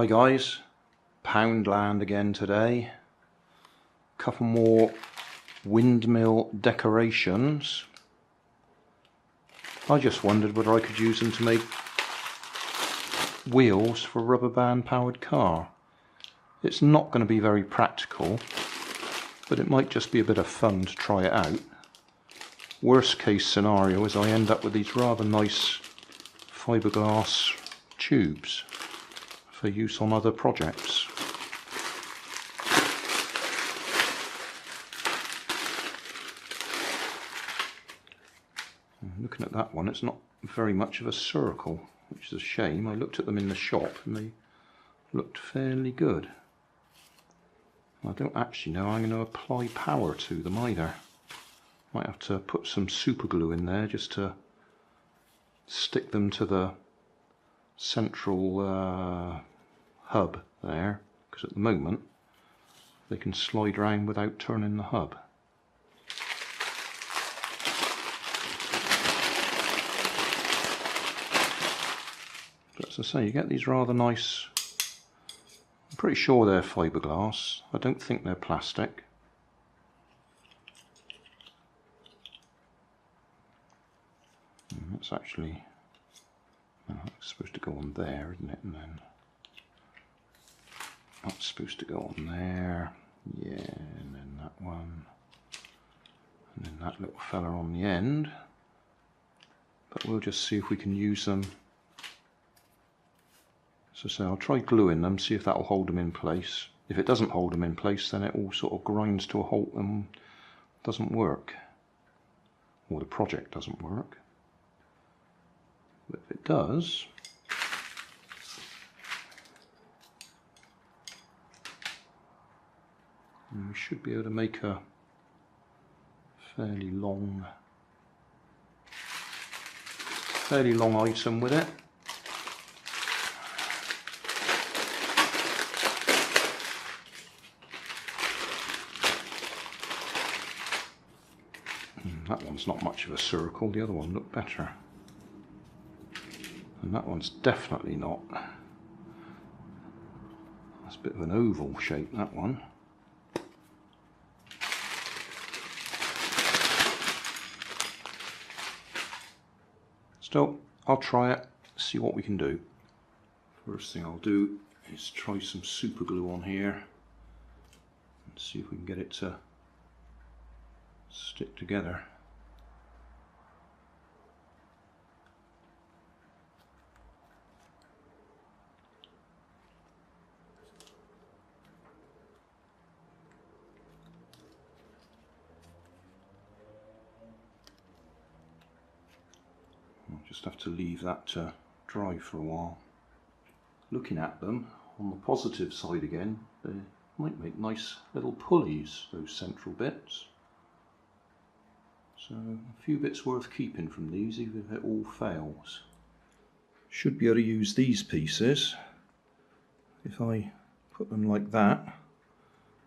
Hi guys, Poundland again today. A couple more windmill decorations. I just wondered whether I could use them to make wheels for a rubber band powered car. It's not going to be very practical, but it might just be a bit of fun to try it out. Worst case scenario is I end up with these rather nice fiberglass tubes for use on other projects. Looking at that one, it's not very much of a circle, which is a shame. I looked at them in the shop and they looked fairly good. I don't actually know I'm going to apply power to them either. Might have to put some super glue in there just to stick them to the central hub there, because at the moment they can slide around without turning the hub. But as I say, you get these rather nice, I'm pretty sure they're fiberglass, I don't think they're plastic. That's actually, it's supposed to go on there, isn't it? And then that's supposed to go on there, yeah, and then that one, and then that little fella on the end. But we'll just see if we can use them. So say I'll try gluing them, see if that will hold them in place. If it doesn't hold them in place, then it all sort of grinds to a halt and doesn't work, or the project doesn't work. But if it does, we should be able to make a fairly long item with it. That one's not much of a circle, the other one looked better. And that one's definitely not. That's a bit of an oval shape, that one. Still, I'll try it, see what we can do. First thing I'll do is try some super glue on here and see if we can get it to stick together. I'll just have to leave that to dry for a while. Looking at them, on the positive side again, they might make nice little pulleys, those central bits. So a few bits worth keeping from these, even if it all fails. Should be able to use these pieces. If I put them like that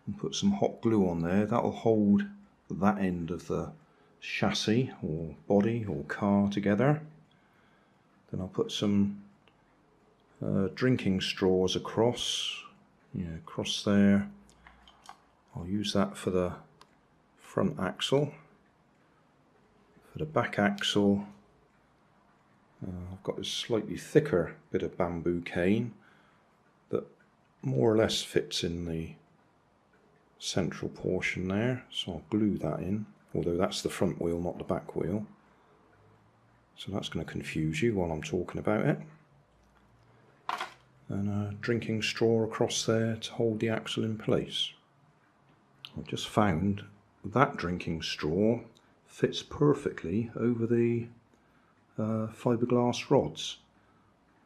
and put some hot glue on there, that'll hold that end of the chassis or body or car together. Then I'll put some drinking straws across, across there. I'll use that for the front axle. For the back axle, I've got this slightly thicker bit of bamboo cane that more or less fits in the central portion there, so I'll glue that in, although that's the front wheel, not the back wheel. So that's going to confuse you while I'm talking about it. And a drinking straw across there to hold the axle in place. I've just found that drinking straw fits perfectly over the fiberglass rods.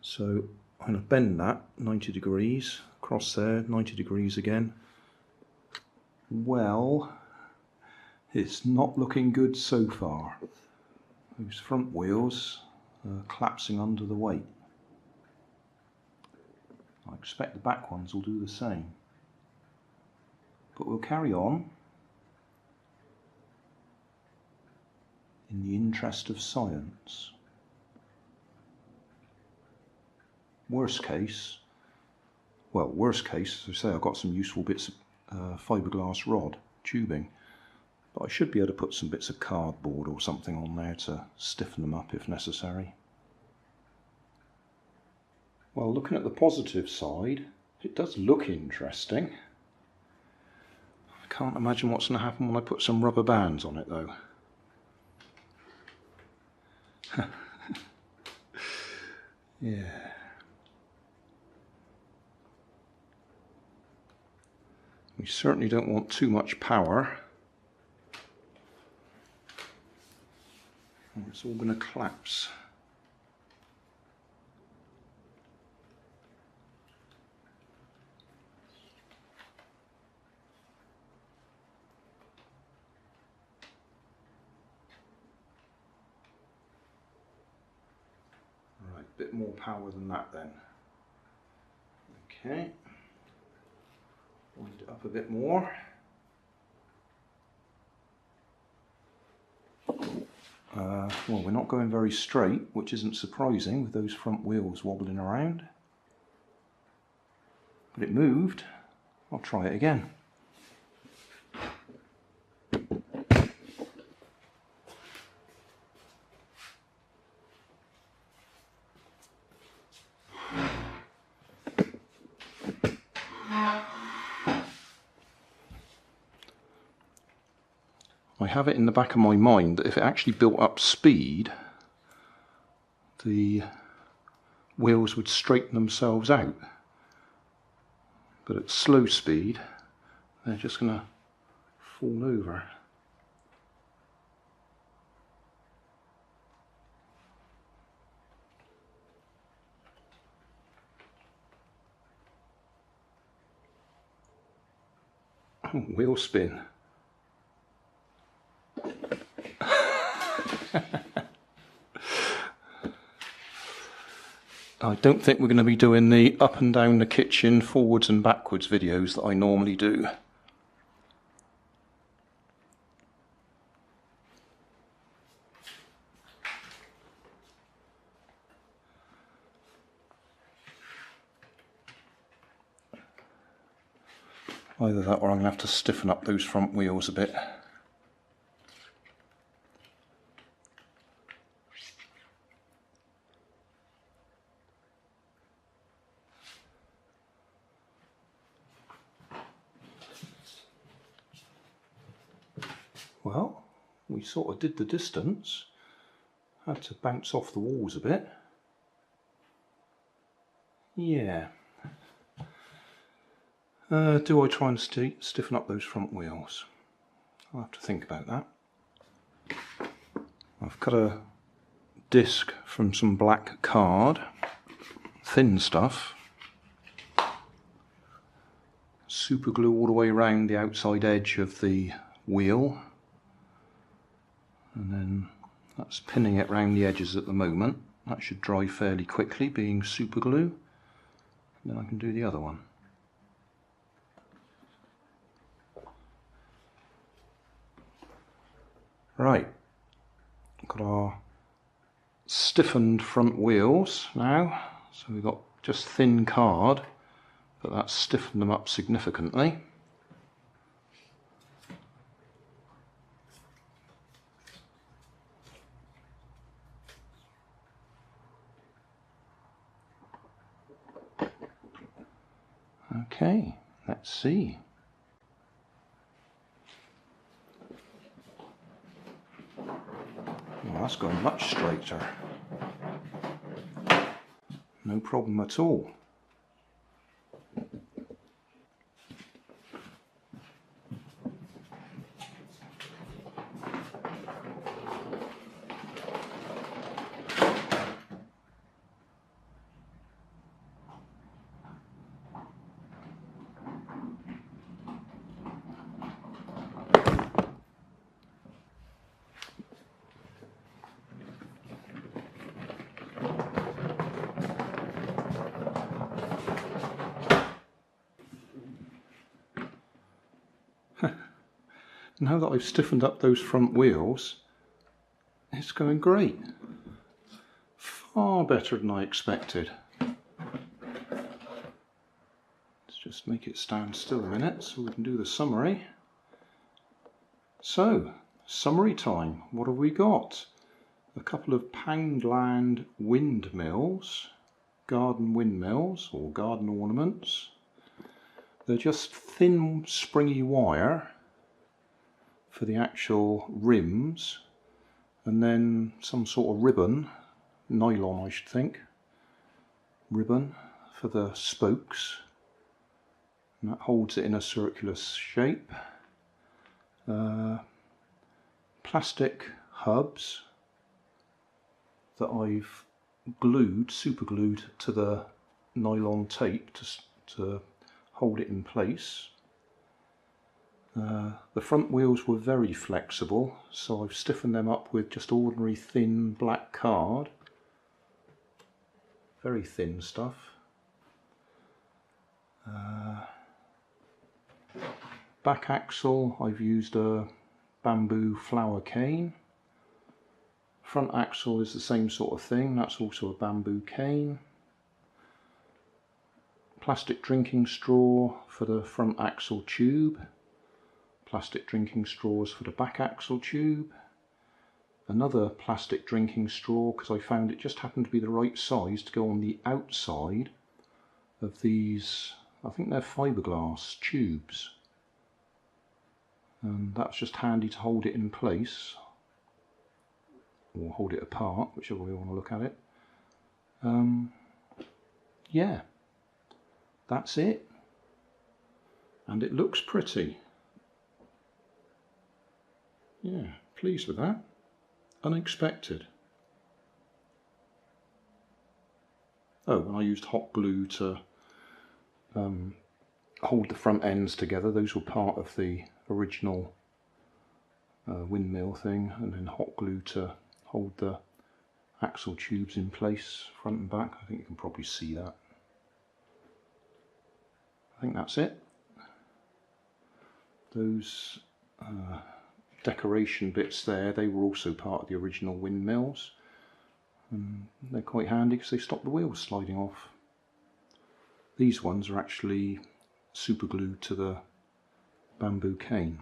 So I'm going to bend that 90 degrees across there, 90 degrees again. Well, it's not looking good so far. Those front wheels are collapsing under the weight. I expect the back ones will do the same. But we'll carry on in the interest of science. Worst case, well, worst case, as I say, I've got some useful bits of fiberglass rod tubing, but I should be able to put some bits of cardboard or something on there to stiffen them up if necessary. Well, looking at the positive side, it does look interesting. I can't imagine what's going to happen when I put some rubber bands on it though. Yeah. We certainly don't want too much power. It's all going to collapse. Right, a bit more power than that then. Okay. Wind it up a bit more. Well, we're not going very straight, which isn't surprising with those front wheels wobbling around. But it moved. I'll try it again. I have it in the back of my mind that if it actually built up speed, the wheels would straighten themselves out. But at slow speed, they're just going to fall over. Oh, wheel spin. I don't think we're going to be doing the up and down the kitchen forwards and backwards videos that I normally do. Either that or I'm going to have to stiffen up those front wheels a bit. Well, we sort of did the distance. Had to bounce off the walls a bit. Yeah. Do I try and stiffen up those front wheels? I'll have to think about that. I've cut a disc from some black card, thin stuff. Super glue all the way around the outside edge of the wheel. And then that's pinning it round the edges at the moment. That should dry fairly quickly, being super glue. And then I can do the other one. Right, got our stiffened front wheels now. So we've got just thin card, but that's stiffened them up significantly. Okay, let's see. Well, that's going much straighter. No problem at all. Now that I've stiffened up those front wheels, it's going great. Far better than I expected. Just make it stand still a minute so we can do the summary. So, summary time. What have we got? A couple of Poundland windmills, garden windmills or garden ornaments. They're just thin springy wire for the actual rims, and then some sort of ribbon, nylon I should think, ribbon for the spokes, and that holds it in a circular shape. Plastic hubs that I've glued, super glued to the nylon tape to hold it in place. The front wheels were very flexible, so I've stiffened them up with just ordinary thin black card. Very thin stuff. Back axle, I've used a bamboo flower cane. Front axle is the same sort of thing, that's also a bamboo cane. Plastic drinking straw for the front axle tube. Plastic drinking straws for the back axle tube. Another plastic drinking straw because I found it just happened to be the right size to go on the outside of these, I think they're fiberglass tubes. And that's just handy to hold it in place, or hold it apart, whichever way you want to look at it. Yeah, that's it. And it looks pretty. Yeah, pleased with that. Unexpected. Oh, and I used hot glue to hold the front ends together. Those were part of the original windmill thing, and then hot glue to hold the axle tubes in place, front and back. I think you can probably see that. I think that's it. Those decoration bits there, they were also part of the original windmills, and they're quite handy because they stop the wheels sliding off. These ones are actually super glued to the bamboo cane.